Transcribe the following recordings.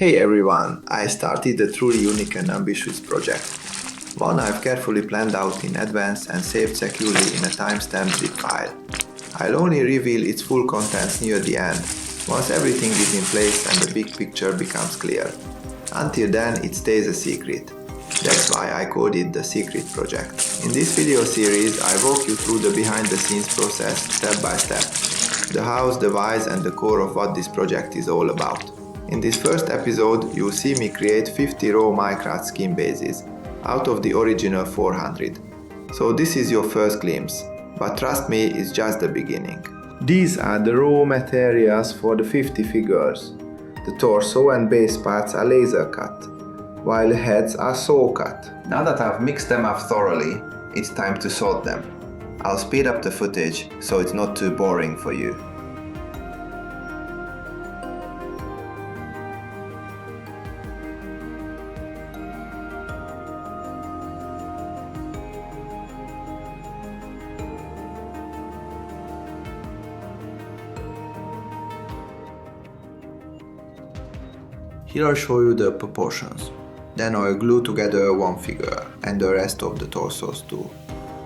Hey everyone, I started a truly unique and ambitious project. One I've carefully planned out in advance and saved securely in a timestamped zip file. I'll only reveal its full contents near the end, once everything is in place and the big picture becomes clear. Until then, it stays a secret. That's why I called it the Secret Project. In this video series, I walk you through the behind-the-scenes process step by step. The hows, the whys and the core of what this project is all about. In this first episode, you'll see me create 50 raw micrate skin bases, out of the original 400. So this is your first glimpse, but trust me, it's just the beginning. These are the raw materials for the 50 figures. The torso and base parts are laser cut, while the heads are saw cut. Now that I've mixed them up thoroughly, it's time to sort them. I'll speed up the footage so it's not too boring for you. Here I'll show you the proportions. Then I'll glue together one figure and the rest of the torsos too.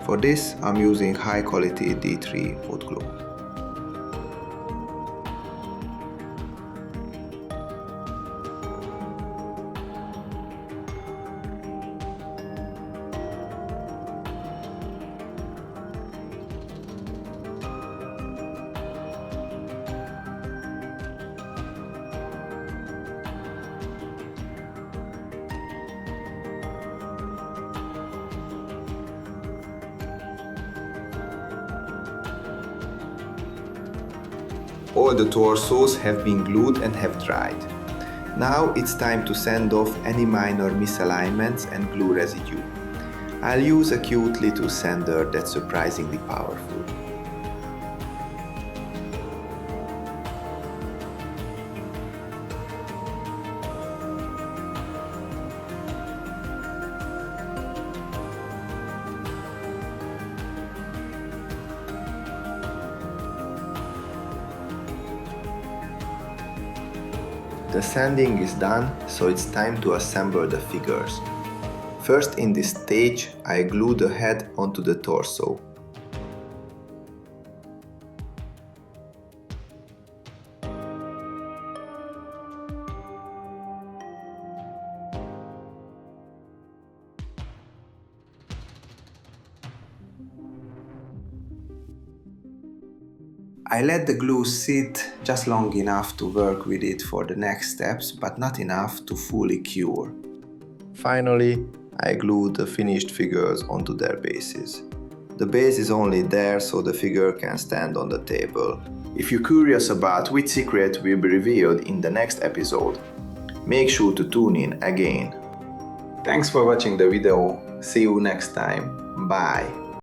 For this, I'm using high quality D3 wood glue. All the torsos have been glued and have dried. Now it's time to sand off any minor misalignments and glue residue. I'll use a cute little sander that's surprisingly powerful. The sanding is done, so it's time to assemble the figures. First in this stage, I glue the head onto the torso. I let the glue sit just long enough to work with it for the next steps, but not enough to fully cure. Finally, I glued the finished figures onto their bases. The base is only there so the figure can stand on the table. If you're curious about which secret will be revealed in the next episode, make sure to tune in again. Thanks for watching the video. See you next time. Bye.